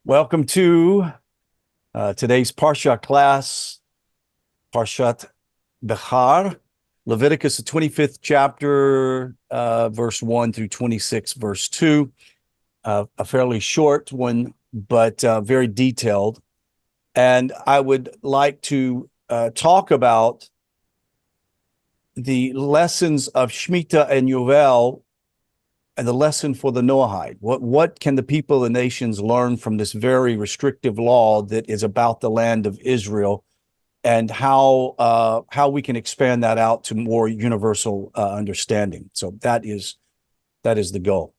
Welcome to today's Parshat class, Parshat Behar, Leviticus, the 25th chapter, verse 1 through 26, verse 2. A fairly short one, but very detailed. And I would like to talk about the lessons of Shemitah and Yovel and the lesson for the Noahide. What can the people of the nations learn from this very restrictive law that is about the land of Israel, and how we can expand that out to more universal understanding? So that is the goal.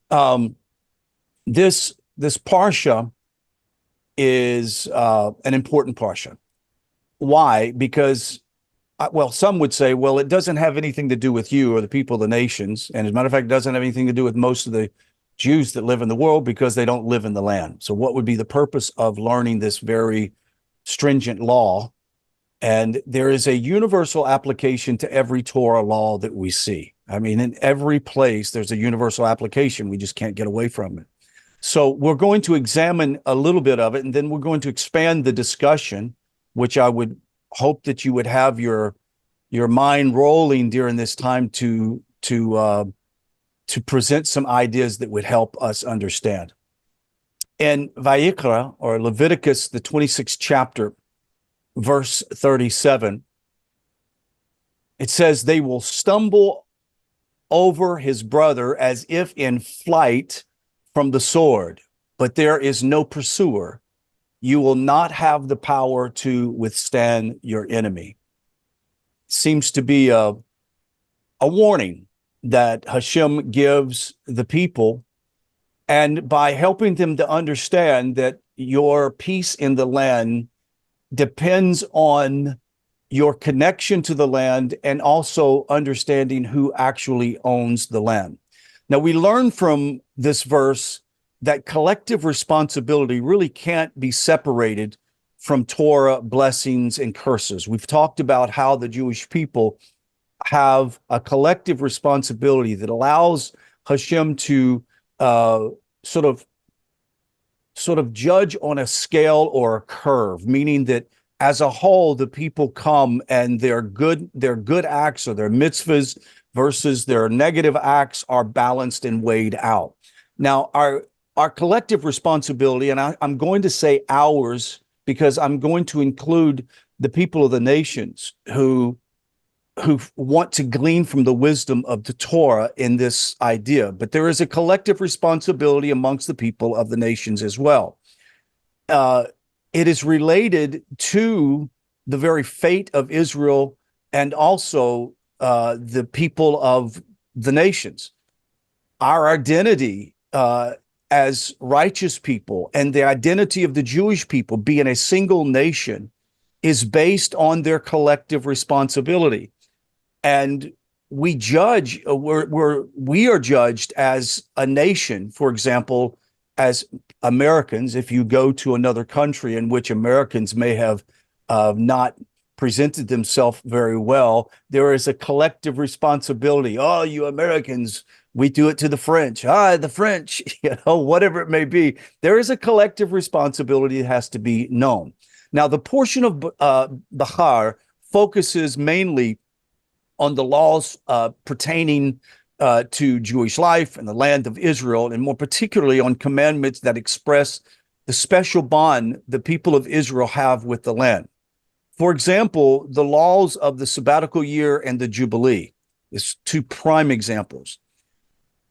This parsha is an important parsha. Why? Because some would say, well, it doesn't have anything to do with you or the people of the nations. And as a matter of fact, it doesn't have anything to do with most of the Jews that live in the world because they don't live in the land. So what would be the purpose of learning this very stringent law? And there is a universal application to every Torah law that we see. I mean, in every place, there's a universal application. We just can't get away from it. So we're going to examine a little bit of it, and then we're going to expand the discussion, which I would hope that you would have your mind rolling during this time to present some ideas that would help us understand. In Vayikra, or Leviticus, the 26th chapter, verse 37, it says, "They will stumble over his brother as if in flight from the sword, but there is no pursuer. You will not have the power to withstand your enemy." Seems to be a warning that Hashem gives the people, and by helping them to understand that your peace in the land depends on your connection to the land and also understanding who actually owns the land. Now, we learn from this verse that collective responsibility really can't be separated from Torah blessings and curses. We've talked about how the Jewish people have a collective responsibility that allows Hashem to sort of judge on a scale or a curve, meaning that as a whole, the people come and their good acts or their mitzvahs versus their negative acts are balanced and weighed out. Now, our collective responsibility, and I'm going to say ours because I'm going to include the people of the nations who want to glean from the wisdom of the Torah in this idea. But there is a collective responsibility amongst the people of the nations as well. It is related to the very fate of Israel and also the people of the nations. Our identity as righteous people and the identity of the Jewish people being a single nation is based on their collective responsibility. And we are judged as a nation, for example, as Americans. If you go to another country in which Americans may have not presented themselves very well, there is a collective responsibility. Oh, you Americans, we do it to the French. The French, whatever it may be. There is a collective responsibility that has to be known. Now, the portion of Behar focuses mainly on the laws pertaining to Jewish life and the land of Israel, and more particularly on commandments that express the special bond the people of Israel have with the land. For example, the laws of the Sabbatical year and the Jubilee is two prime examples.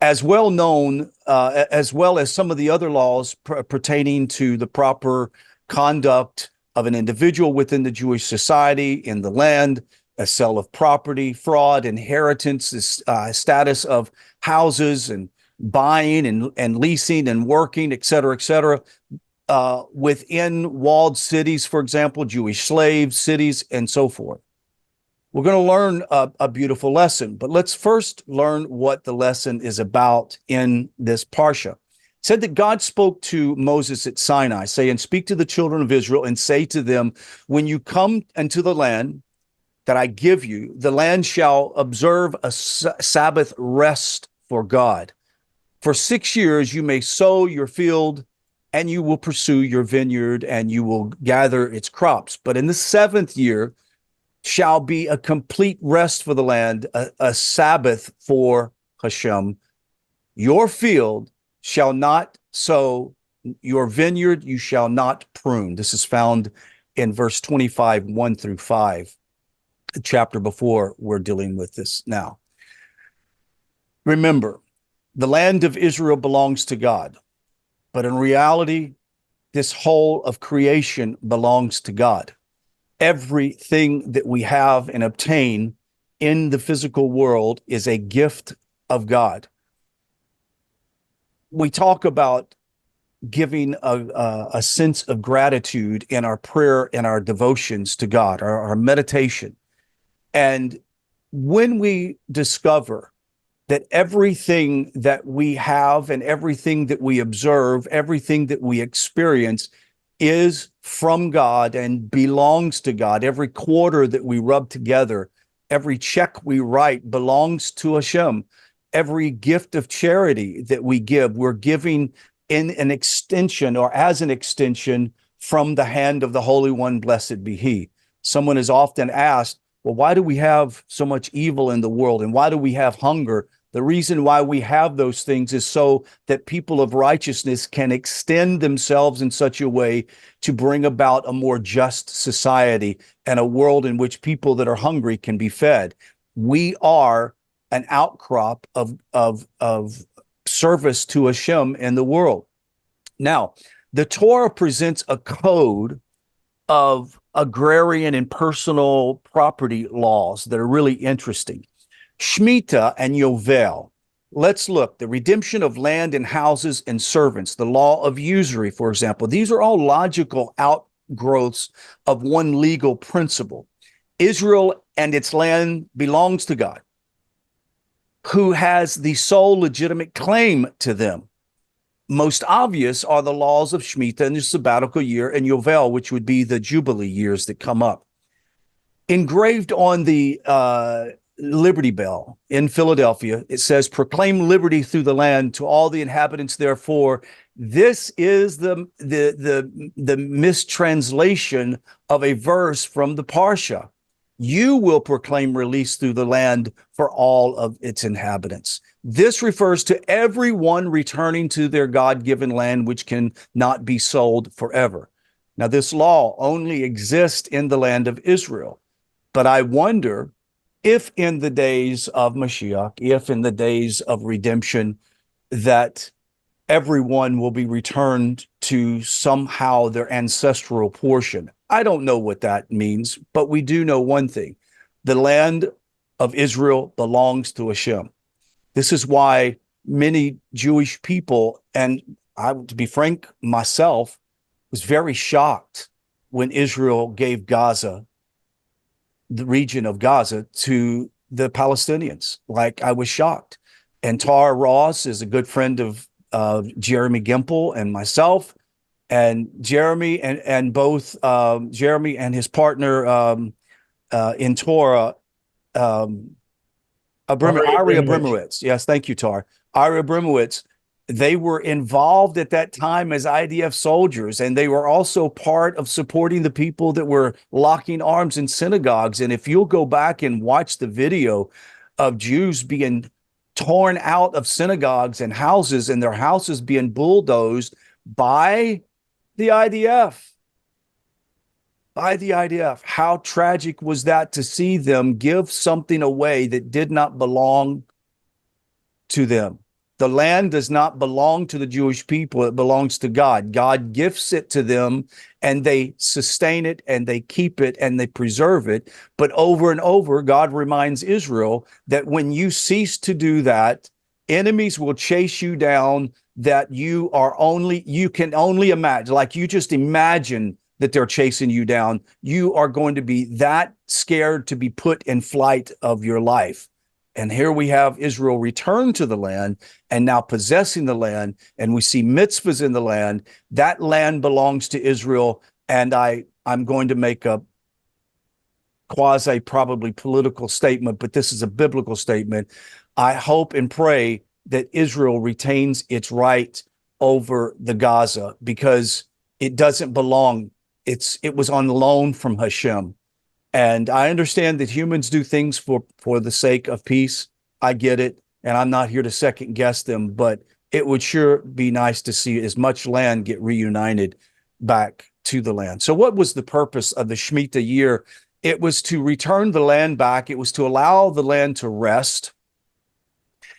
As well known, as well as some of the other laws pertaining to the proper conduct of an individual within the Jewish society, in the land, a sale of property, fraud, inheritance, status of houses, and buying and leasing and working, et cetera, within walled cities, for example, Jewish slaves, cities, and so forth. We're going to learn a beautiful lesson, but let's first learn what the lesson is about in this parsha. It said that God spoke to Moses at Sinai, saying, "Speak to the children of Israel and say to them, when you come into the land that I give you, the land shall observe a Sabbath rest for God. For 6 years you may sow your field and you will pursue your vineyard and you will gather its crops. But in the 7th year shall be a complete rest for the land, a Sabbath for Hashem. Your field shall not sow, your vineyard you shall not prune. This is found in verse 25, 1 through 5, the chapter before we're dealing with this now. Remember, the land of Israel belongs to God, but in reality, this whole of creation belongs to God. Everything that we have and obtain in the physical world is a gift of God. We talk about giving a sense of gratitude in our prayer and our devotions to God, our meditation. And when we discover that everything that we have and everything that we observe, everything that we experience is from God and belongs to God. Every quarter that we rub together, every check we write belongs to Hashem. Every gift of charity that we give, we're giving in an extension or as an extension from the hand of the Holy One, blessed be He. Someone is often asked, well, why do we have so much evil in the world? And why do we have hunger? The reason why we have those things is so that people of righteousness can extend themselves in such a way to bring about a more just society and a world in which people that are hungry can be fed. We are an outcrop of service to Hashem in the world. Now, the Torah presents a code of agrarian and personal property laws that are really interesting. Shemitah and Yovel. Let's look. The redemption of land and houses and servants, the law of usury, for example. These are all logical outgrowths of one legal principle. Israel and its land belongs to God, who has the sole legitimate claim to them. Most obvious are the laws of Shemitah and the Sabbatical year and Yovel, which would be the Jubilee years that come up. Engraved on the Liberty Bell in Philadelphia, it says, proclaim liberty through the land to all the inhabitants, therefore. This is the mistranslation of a verse from the Parshat. You will proclaim release through the land for all of its inhabitants. This refers to everyone returning to their God-given land, which can not be sold forever. Now, this law only exists in the land of Israel. But I wonder if in the days of Mashiach, if in the days of redemption, that everyone will be returned to somehow their ancestral portion. I don't know what that means, but we do know one thing. The land of Israel belongs to Hashem. This is why many Jewish people, and I, to be frank, myself, was very shocked when Israel gave Gaza, the region of Gaza, to the Palestinians. Like, I was shocked. And Tara Ross is a good friend of Jeremy Gimple and myself, and Jeremy and both Jeremy and his partner in Torah, Ari Abrimowitz. Yes, thank you, Tar. Ari Abrimowitz. They were involved at that time as IDF soldiers, and they were also part of supporting the people that were locking arms in synagogues. And if you'll go back and watch the video of Jews being torn out of synagogues and houses, and their houses being bulldozed by the IDF. By the IDF. How tragic was that to see them give something away that did not belong to them? The land does not belong to the Jewish people. It belongs to God. God gifts it to them, and they sustain it, and they keep it, and they preserve it. But over and over, God reminds Israel that when you cease to do that, enemies will chase you down, that you can only imagine, like you just imagine that they're chasing you down. You are going to be that scared to be put in flight of your life. And here we have Israel return to the land and now possessing the land, and we see mitzvahs in the land. That land belongs to Israel, and I'm going to make a quasi probably political statement, but this is a biblical statement. I hope and pray that Israel retains its right over the Gaza because it doesn't belong. It was on loan from Hashem. And I understand that humans do things for the sake of peace. I get it. And I'm not here to second guess them, but it would sure be nice to see as much land get reunited back to the land. So what was the purpose of the Shemitah year? It was to return the land back. It was to allow the land to rest.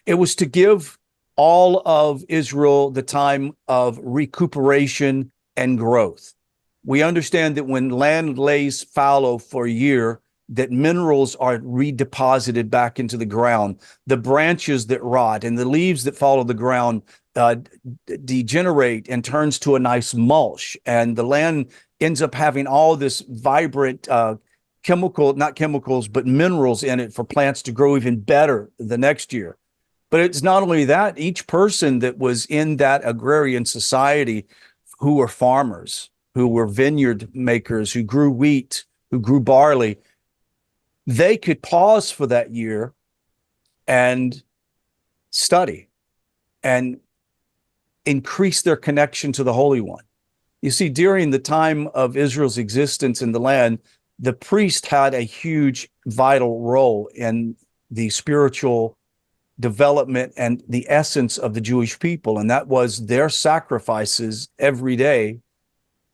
It was to give all of Israel the time of recuperation and growth. We understand that when land lays fallow for a year, that minerals are redeposited back into the ground. The branches that rot and the leaves that fall to the ground degenerate and turns to a nice mulch. And the land ends up having all this vibrant not chemicals, but minerals in it for plants to grow even better the next year. But it's not only that, each person that was in that agrarian society who were farmers, who were vineyard makers, who grew wheat, who grew barley, they could pause for that year and study and increase their connection to the Holy One. You see, during the time of Israel's existence in the land, the priest had a huge, vital role in the spiritual development and the essence of the Jewish people, and that was their sacrifices every day,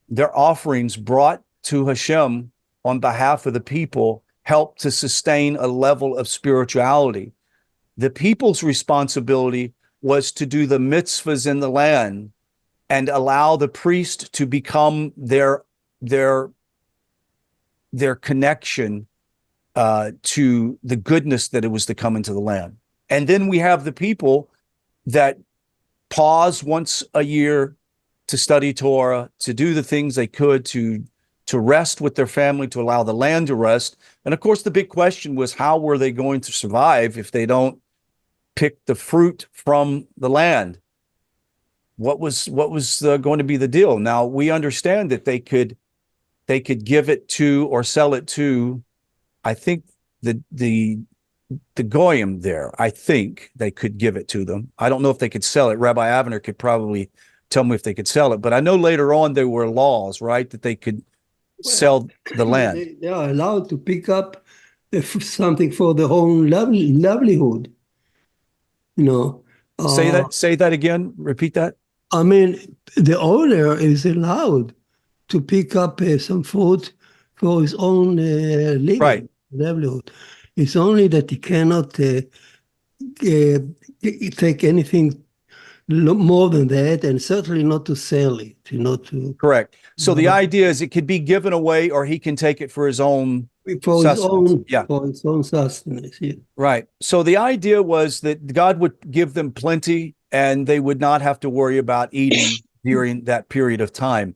their offerings brought to Hashem on behalf of the people, helped to sustain a level of spirituality. The people's responsibility was to do the mitzvahs in the land and allow the priest to become their connection to the goodness that it was to come into the land. And then we have the people that pause once a year to study Torah, to do the things they could to rest with their family, to allow the land to rest. And of course, the big question was, how were they going to survive if they don't pick the fruit from the land? What was going to be the deal? Now, we understand that they could give it to or sell it to, I think, the goyim there. I think they could give it to them. I don't know if they could sell it. Rabbi Avner could probably tell me if they could sell it. But I know later on there were laws, right, that they could sell the land. They are allowed to pick up something for their own livelihood. Say that again. Repeat that. I mean, the owner is allowed to pick up some food for his own living, livelihood. It's only that he cannot take anything more than that, and certainly not to sell it. Correct. So the idea is it could be given away, or he can take it for his own sustenance. For his own sustenance. Yeah. Right. So the idea was that God would give them plenty, and they would not have to worry about eating during that period of time.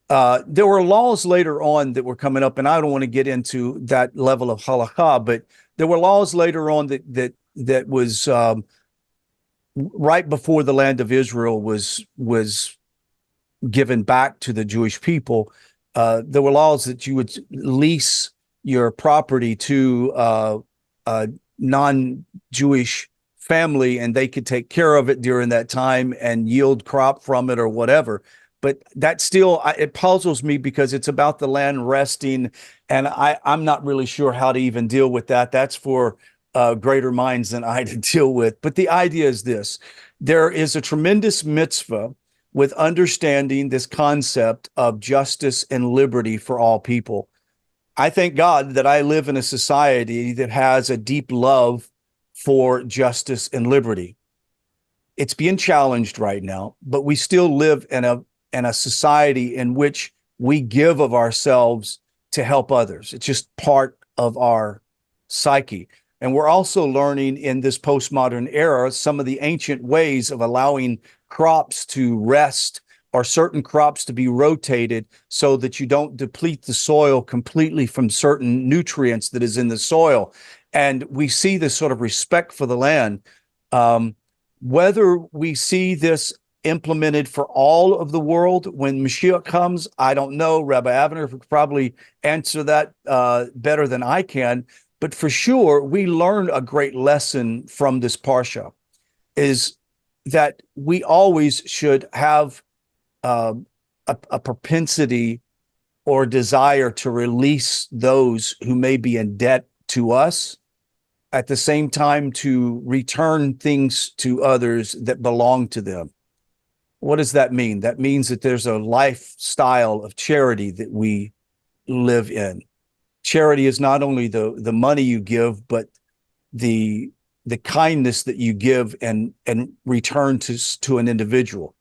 There were laws later on that were coming up, and I don't want to get into that level of halakha, but there were laws later on that was right before the land of Israel was given back to the Jewish people. There were laws that you would lease your property to a non-Jewish family, and they could take care of it during that time and yield crop from it or whatever. But that still, it puzzles me because it's about the land resting, and I'm not really sure how to even deal with that. That's for greater minds than I to deal with. But the idea is this: there is a tremendous mitzvah with understanding this concept of justice and liberty for all people. I thank God that I live in a society that has a deep love for justice and liberty. It's being challenged right now, but we still live in a society in which we give of ourselves to help others. It's just part of our psyche. And we're also learning in this postmodern era some of the ancient ways of allowing crops to rest or certain crops to be rotated so that you don't deplete the soil completely from certain nutrients that is in the soil. And we see this sort of respect for the land. Whether we see this implemented for all of the world when Mashiach comes, I don't know. Rabbi Avner could probably answer that better than I can. But for sure, we learn a great lesson from this Parsha, is that we always should have a propensity or desire to release those who may be in debt to us, at the same time to return things to others that belong to them. What does that mean? That means that there's a lifestyle of charity that we live in. Charity is not only the money you give, but the kindness that you give and return to an individual.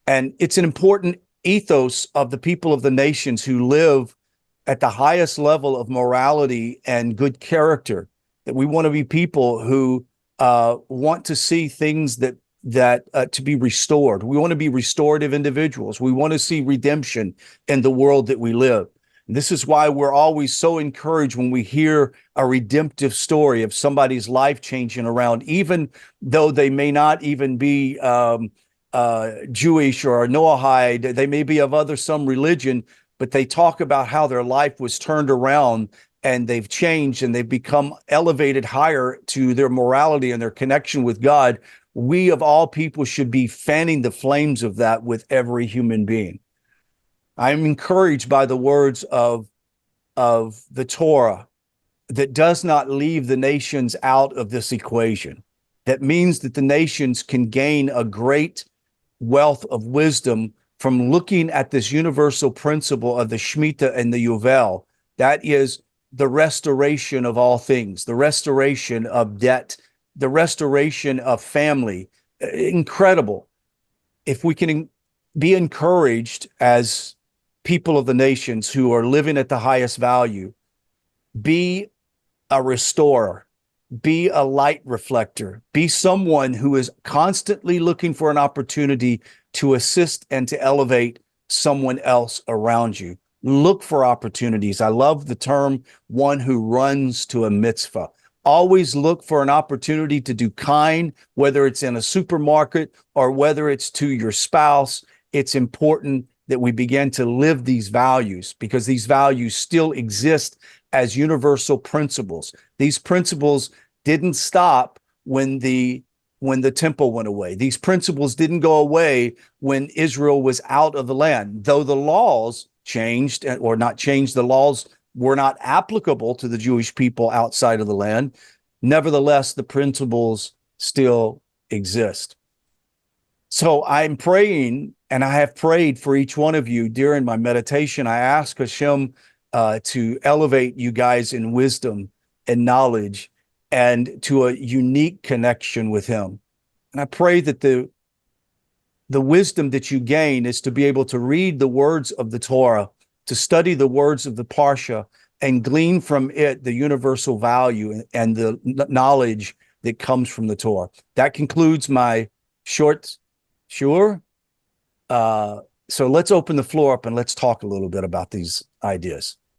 And it's an important ethos of the people of the nations who live at the highest level of morality and good character, that we want to be people who want to see things that to be restored. We want to be restorative individuals. We want to see redemption in the world that we live. This is why we're always so encouraged when we hear a redemptive story of somebody's life changing around, even though they may not even be Jewish or Noahide. They may be of some religion, but they talk about how their life was turned around and they've changed and they've become elevated higher to their morality and their connection with God. We of all people should be fanning the flames of that with every human being. I'm encouraged by the words of the Torah that does not leave the nations out of this equation. That means that the nations can gain a great wealth of wisdom from looking at this universal principle of the Shemitah and the Yovel. That is the restoration of all things, the restoration of debt, the restoration of family. Incredible. If we can be encouraged as people of the nations who are living at the highest value, be a restorer, be a light reflector, be someone who is constantly looking for an opportunity to assist and to elevate someone else around you. Look for opportunities. I love the term one who runs to a mitzvah. Always look for an opportunity to do kind, whether it's in a supermarket or whether it's to your spouse. It's important that we begin to live these values, because these values still exist as universal principles. These principles didn't stop when the temple went away. These principles didn't go away when Israel was out of the land. Though the laws changed, or not changed, the laws were not applicable to the Jewish people outside of the land. Nevertheless, the principles still exist. So I'm praying, and I have prayed for each one of you during my meditation. I ask Hashem to elevate you guys in wisdom and knowledge and to a unique connection with him. And I pray that the wisdom that you gain is to be able to read the words of the Torah, to study the words of the Parsha, and glean from it the universal value and the knowledge that comes from the Torah. That concludes my short. Sure. So let's open the floor up and let's talk a little bit about these ideas.